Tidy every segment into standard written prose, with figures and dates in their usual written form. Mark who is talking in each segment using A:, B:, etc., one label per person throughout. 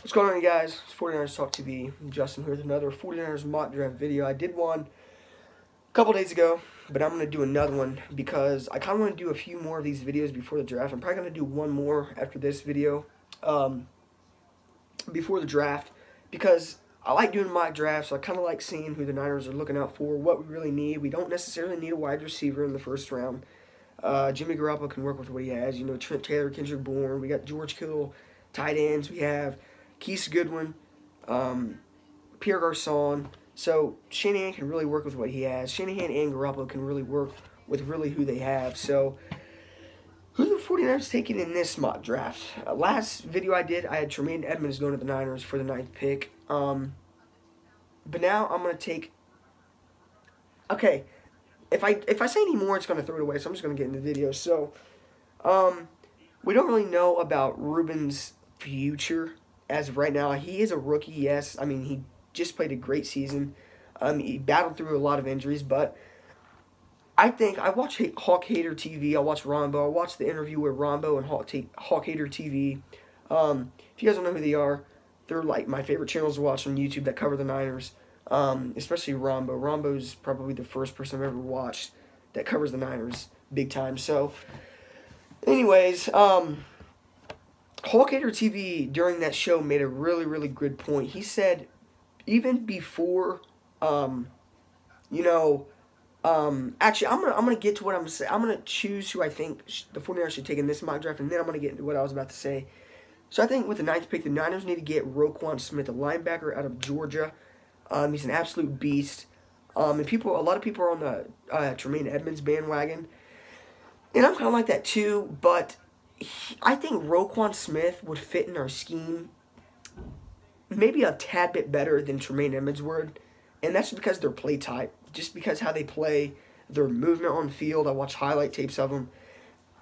A: What's going on, you guys? It's 49ers Talk TV. I'm Justin here with another 49ers mock draft video. I did one a couple days ago, but I'm going to do another one because I kind of want to do a few more of these videos before the draft. I'm probably going to do one more after this video before the draft because I like doing mock drafts. So I kind of like seeing who the Niners are looking out for, what we really need. We don't necessarily need a wide receiver in the first round. Jimmy Garoppolo can work with what he has. You know, Trent Taylor, Kendrick Bourne. We got George Kittle, tight ends. We have Keith Goodwin, Pierre Garcon. So Shanahan can really work with what he has. Shanahan and Garoppolo can really work with really who they have. So who the 49ers taking in this mock draft? Last video I did, I had Tremaine Edmunds going to the Niners for the 9th pick. But now I'm going to take... Okay, if I say any more, it's going to throw it away, so I'm just going to get into the video. So, we don't really know about Ruben's future as of right now. He is a rookie, yes. I mean, he just played a great season. He battled through a lot of injuries, but I think I watch Hawk Hater TV. I watch Rombo. I watched the interview with Rombo and Hawk Hater TV. If you guys don't know who they are, they're like my favorite channels to watch on YouTube that cover the Niners. Especially Rombo. Rombo's probably the first person I've ever watched that covers the Niners big time. So, anyways, Hawk Hater TV during that show made a really, really good point. He said even before, actually, I'm gonna get to what I'm gonna say. I'm gonna choose who I think the 49ers should take in this mock draft, and then I'm gonna get into what I was about to say. So I think with the 9th pick, the Niners need to get Roquan Smith, a linebacker out of Georgia. He's an absolute beast. And a lot of people are on the Tremaine Edmunds bandwagon. And I'm kind of like that too, but I think Roquan Smith would fit in our scheme maybe a tad bit better than Tremaine Edmunds would. And that's because their play type. Just because how they play, their movement on the field. I watch highlight tapes of them.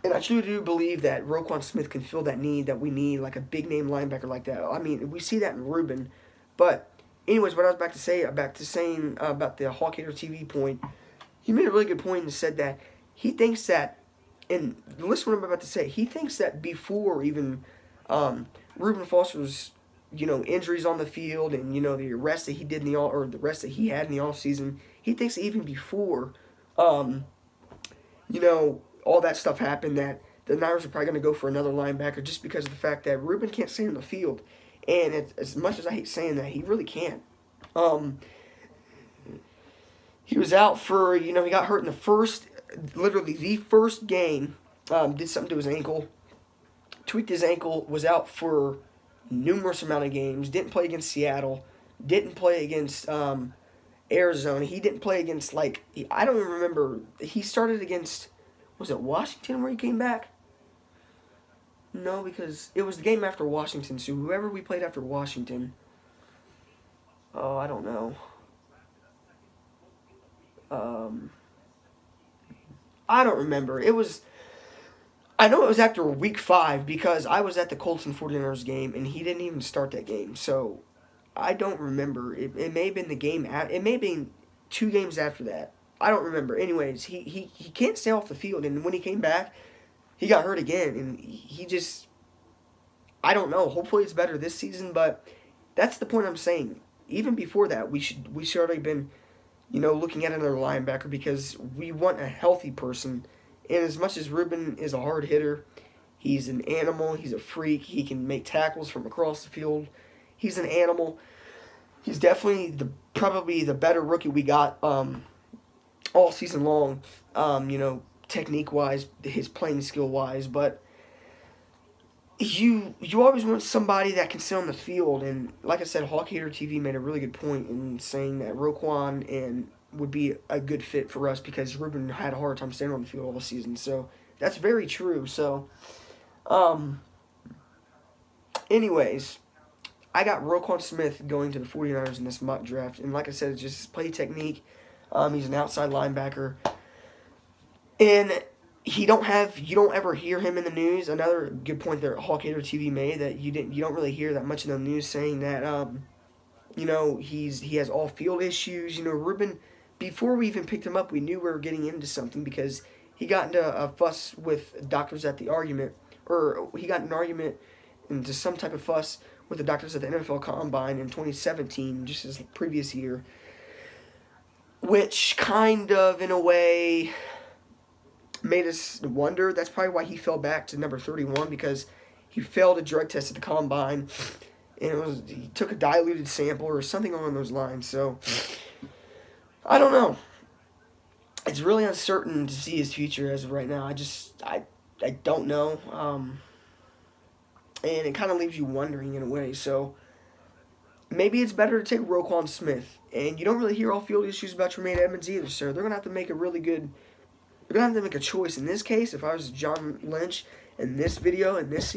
A: And I truly do believe that Roquan Smith can fill that need that we need, like a big-name linebacker like that. I mean, we see that in Ruben. But anyways, what I was back to saying about the Hawk Hater TV point, he made a really good point and said that he thinks that, and listen to what I'm about to say, he thinks that before even Reuben Foster's, injuries on the field and, the arrest that he did the arrest that he had in the offseason, he thinks even before, all that stuff happened that the Niners are probably going to go for another linebacker just because of the fact that Reuben can't stay on the field. And as much as I hate saying that, he really can't. He was out for, he got hurt in literally the first game, did something to his ankle, tweaked his ankle, was out for numerous amount of games, didn't play against Seattle, didn't play against Arizona, he didn't play against, I don't even remember, he started against, was it Washington where he came back? No, because it was the game after Washington, so whoever we played after Washington, I don't know. I don't remember. I know it was after week 5 because I was at the Colts and 49ers game, and he didn't even start that game, so I don't remember. It may have been the game, it may have been 2 games after that. I don't remember. Anyways, he can't stay off the field, and when he came back, he got hurt again, and he just, I don't know. Hopefully it's better this season, but that's the point I'm saying. Even before that, we should already been, looking at another linebacker because we want a healthy person. And as much as Ruben is a hard hitter, he's an animal. He's a freak. He can make tackles from across the field. He's an animal. He's definitely probably the better rookie we got all season long. Technique-wise, his playing skill-wise, but you always want somebody that can sit on the field, and like I said, Hawk Hater TV made a really good point in saying that Roquan would be a good fit for us because Ruben had a hard time staying on the field all season, so that's very true. So, anyways, I got Roquan Smith going to the 49ers in this mock draft, and like I said, it's just play technique. He's an outside linebacker. And you don't ever hear him in the news. Another good point that Hawk Hater TV made that you don't really hear that much in the news saying that he has all field issues. Ruben, before we even picked him up, we knew we were getting into something because he got into a fuss with doctors at the argument, or he got an argument into some type of fuss with the doctors at the NFL Combine in 2017, just as the previous year, which kind of, in a way, made us wonder. That's probably why he fell back to number 31, because he failed a drug test at the Combine, and he took a diluted sample or something along those lines. So, I don't know. It's really uncertain to see his future as of right now. I don't know. And it kind of leaves you wondering in a way. So, maybe it's better to take Roquan Smith. And you don't really hear all field issues about Tremaine Edmonds either, so they're going to have to make a really good... They're going to have to make a choice. In this case, if I was John Lynch in this video, in this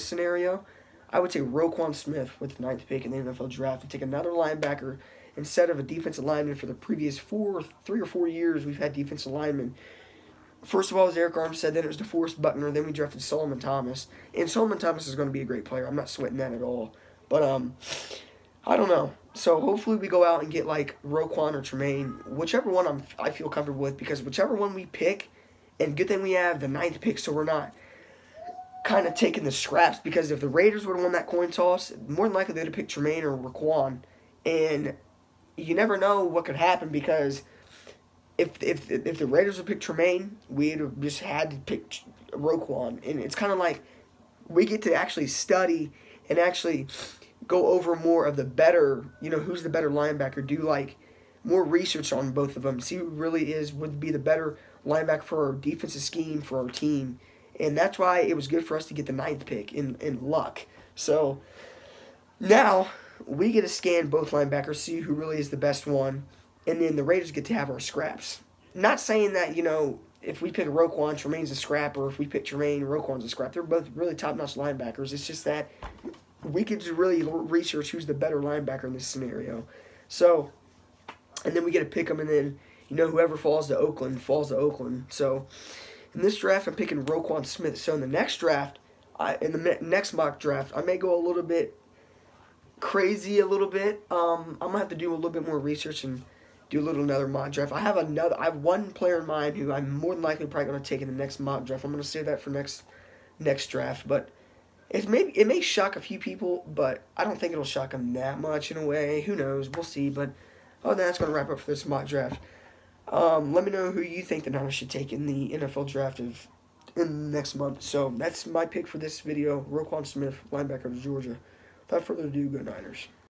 A: scenario, I would take Roquan Smith with the 9th pick in the NFL draft and take another linebacker instead of a defensive lineman. For the previous 3 or 4 years, we've had defensive linemen. First of all, it was Eric Armstead, then it was DeForest Buckner, then we drafted Solomon Thomas. And Solomon Thomas is going to be a great player. I'm not sweating that at all. But, I don't know. So, hopefully we go out and get, like, Roquan or Tremaine, whichever one I feel comfortable with, because whichever one we pick, and good thing we have the 9th pick, so we're not kind of taking the scraps, because if the Raiders would have won that coin toss, more than likely they'd have picked Tremaine or Roquan, and you never know what could happen, because if the Raiders would pick Tremaine, we'd have just had to pick Roquan, and it's kind of like we get to actually study and actually go over more of the better, who's the better linebacker, do like more research on both of them, see who really would be the better linebacker for our defensive scheme for our team. And that's why it was good for us to get the 9th pick in luck. So now we get to scan both linebackers, see who really is the best one, and then the Raiders get to have our scraps. Not saying that, if we pick Roquan, Tremaine's a scrap, or if we pick Tremaine, Roquan's a scrap. They're both really top-notch linebackers. It's just that we get to really research who's the better linebacker in this scenario. So, and then we get to pick them, and then, whoever falls to Oakland falls to Oakland. So, in this draft, I'm picking Roquan Smith. So, in the next draft, in the next mock draft, I may go a little bit crazy I'm going to have to do a little bit more research and do another mock draft. I have one player in mind who I'm more than likely probably going to take in the next mock draft. I'm going to save that for next draft, but it may shock a few people, but I don't think it'll shock them that much in a way. Who knows? We'll see. But that's going to wrap up for this mock draft. Let me know who you think the Niners should take in the NFL draft in the next month. So that's my pick for this video. Roquan Smith, linebacker of Georgia. Without further ado, go Niners.